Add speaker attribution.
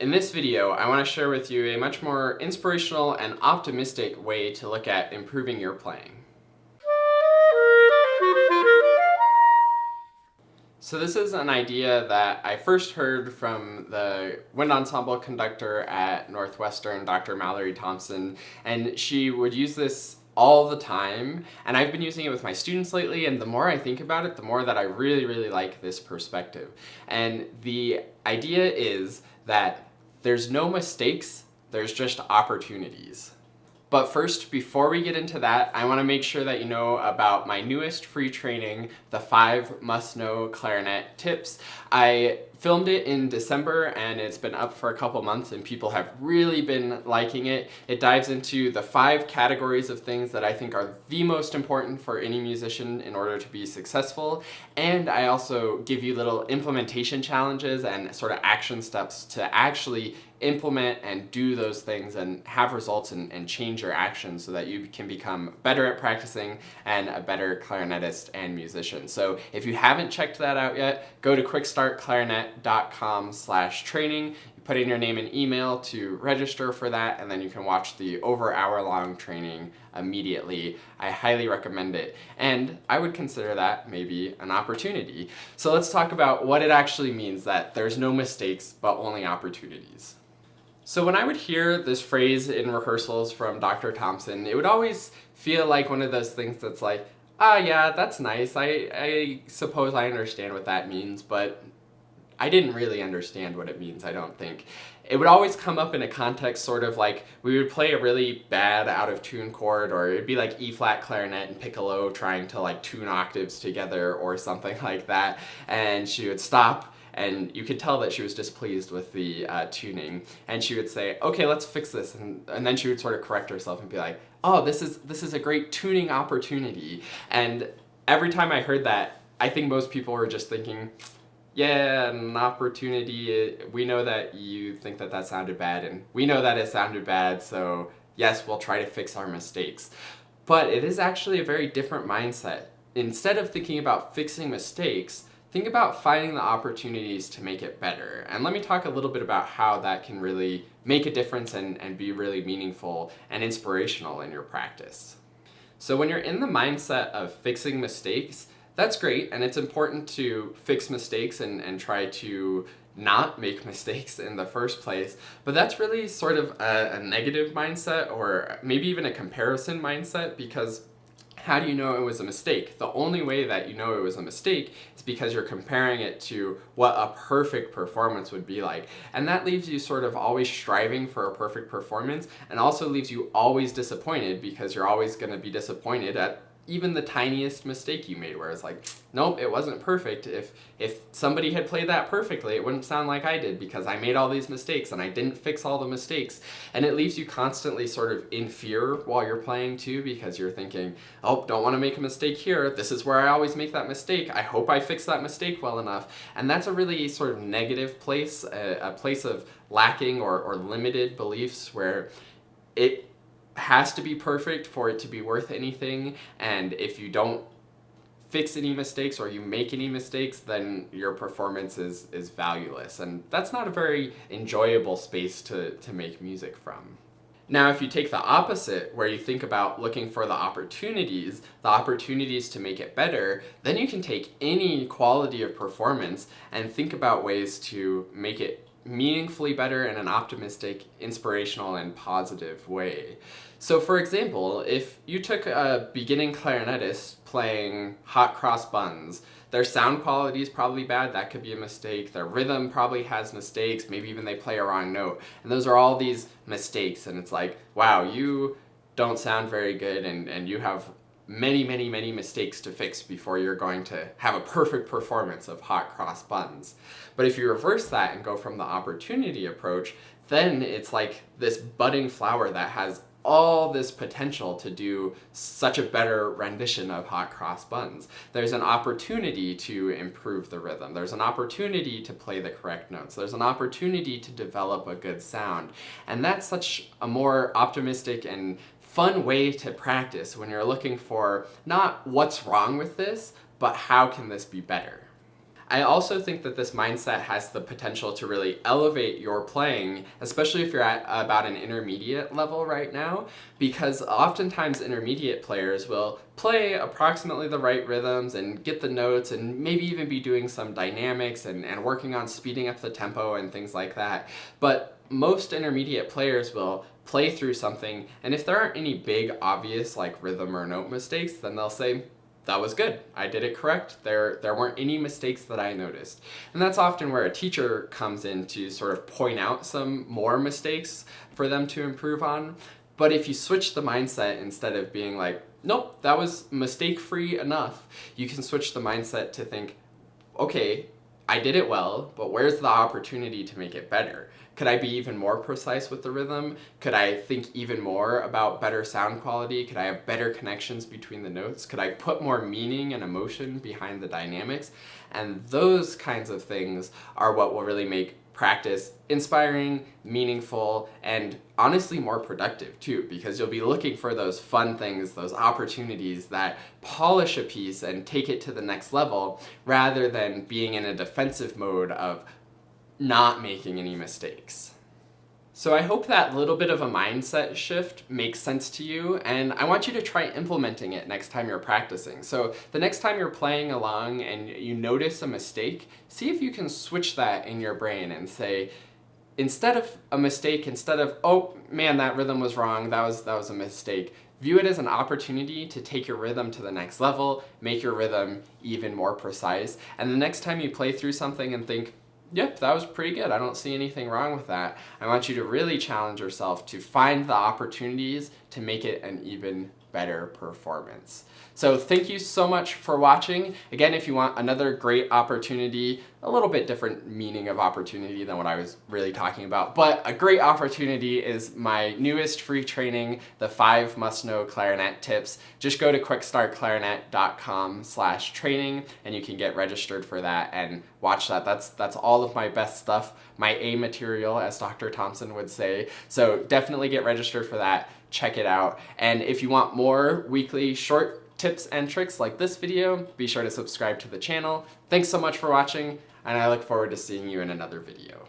Speaker 1: In this video, I want to share with you a much more inspirational and optimistic way to look at improving your playing. So this is an idea that I first heard from the wind ensemble conductor at Northwestern, Dr. Mallory Thompson, and she would use this all the time, and I've been using it with my students lately, and the more I think about it, the more that I really like this perspective. And the idea is that there's no mistakes, there's just opportunities. But first, before we get into that, I want to make sure that you know about my newest free training, the 5 must-know clarinet tips. I filmed it in December and it's been up for a couple months and people have really been liking it. It dives into the 5 categories of things that I think are the most important for any musician in order to be successful. And I also give you little implementation challenges and sort of action steps to actually implement and do those things and have results and change your actions so that you can become better at practicing and a better clarinetist and musician. So if you haven't checked that out yet, go to quickstartclarinet.com/training. You put in your name and email to register for that, and then you can watch the over hour-long training immediately. I highly recommend it, and I would consider that maybe an opportunity. So let's talk about what it actually means that there's no mistakes but only opportunities. So when I would hear this phrase in rehearsals from Dr. Thompson, it would always feel like one of those things that's like, yeah, that's nice. I suppose I understand what that means, but I didn't really understand what it means, I don't think. It would always come up in a context sort of like we would play a really bad out of tune chord, or it'd be like E flat clarinet and piccolo trying to like tune octaves together or something like that, and she would stop and you could tell that she was displeased with the tuning, and she would say, okay, let's fix this, and then she would sort of correct herself and be like, oh, this is a great tuning opportunity. And every time I heard that, I think most people were just thinking, yeah, an opportunity, we know that you think that that sounded bad, and we know that it sounded bad, so yes, we'll try to fix our mistakes. But it is actually a very different mindset. Instead of thinking about fixing mistakes, think about finding the opportunities to make it better. And let me talk a little bit about how that can really make a difference and be really meaningful and inspirational in your practice. So when you're in the mindset of fixing mistakes, that's great, and it's important to fix mistakes and try to not make mistakes in the first place, but that's really sort of a negative mindset, or maybe even a comparison mindset, because how do you know it was a mistake? The only way that you know it was a mistake is because you're comparing it to what a perfect performance would be like. And that leaves you sort of always striving for a perfect performance, and also leaves you always disappointed, because you're always going to be disappointed at even the tiniest mistake you made, where it's like, nope, it wasn't perfect. If somebody had played that perfectly, it wouldn't sound like I did, because I made all these mistakes and I didn't fix all the mistakes. And it leaves you constantly sort of in fear while you're playing too, because you're thinking, oh, don't want to make a mistake here. This is where I always make that mistake. I hope I fix that mistake well enough. And that's a really sort of negative place, a place of lacking or limited beliefs, where it has to be perfect for it to be worth anything, and if you don't fix any mistakes or you make any mistakes, then your performance is valueless, and that's not a very enjoyable space to make music from. Now, if you take the opposite, where you think about looking for the opportunities to make it better, then you can take any quality of performance and think about ways to make it meaningfully better in an optimistic, inspirational, and positive way. So for example, if you took a beginning clarinetist playing hot cross buns, their sound quality is probably bad, that could be a mistake. Their rhythm probably has mistakes, maybe even they play a wrong note. And those are all these mistakes, and it's like, wow, you don't sound very good, and you have many mistakes to fix before you're going to have a perfect performance of hot cross buns. But if you reverse that and go from the opportunity approach, then it's like this budding flower that has all this potential to do such a better rendition of hot cross buns. There's an opportunity to improve the rhythm. There's an opportunity to play the correct notes. There's an opportunity to develop a good sound. And that's such a more optimistic and fun way to practice when you're looking for not what's wrong with this, but how can this be better? I also think that this mindset has the potential to really elevate your playing, especially if you're at about an intermediate level right now, because oftentimes intermediate players will play approximately the right rhythms and get the notes and maybe even be doing some dynamics and working on speeding up the tempo and things like that. But most intermediate players will play through something, and if there aren't any big obvious like rhythm or note mistakes, then they'll say, that was good. I did it correct. There weren't any mistakes that I noticed. And that's often where a teacher comes in to sort of point out some more mistakes for them to improve on. But if you switch the mindset, instead of being like, nope, that was mistake-free enough, you can switch the mindset to think, okay, I did it well, but where's the opportunity to make it better? Could I be even more precise with the rhythm? Could I think even more about better sound quality? Could I have better connections between the notes? Could I put more meaning and emotion behind the dynamics? And those kinds of things are what will really make practice inspiring, meaningful, and honestly more productive too, because you'll be looking for those fun things, those opportunities that polish a piece and take it to the next level, rather than being in a defensive mode of not making any mistakes. So I hope that little bit of a mindset shift makes sense to you, and I want you to try implementing it next time you're practicing. So the next time you're playing along and you notice a mistake, see if you can switch that in your brain and say, instead of a mistake, instead of, oh man, that rhythm was wrong, that was a mistake, view it as an opportunity to take your rhythm to the next level, make your rhythm even more precise, and the next time you play through something and think, yep, that was pretty good, I don't see anything wrong with that, I want you to really challenge yourself to find the opportunities to make it an even better performance. So thank you so much for watching. Again, if you want another great opportunity, a little bit different meaning of opportunity than what I was really talking about, but a great opportunity is my newest free training, the 5 must-know clarinet tips. Just go to quickstartclarinet.com/training and you can get registered for that and watch that. That's all of my best stuff, my A material, as Dr. Thompson would say. So definitely get registered for that. Check it out. And if you want more weekly short tips and tricks like this video, be sure to subscribe to the channel. Thanks so much for watching, and I look forward to seeing you in another video.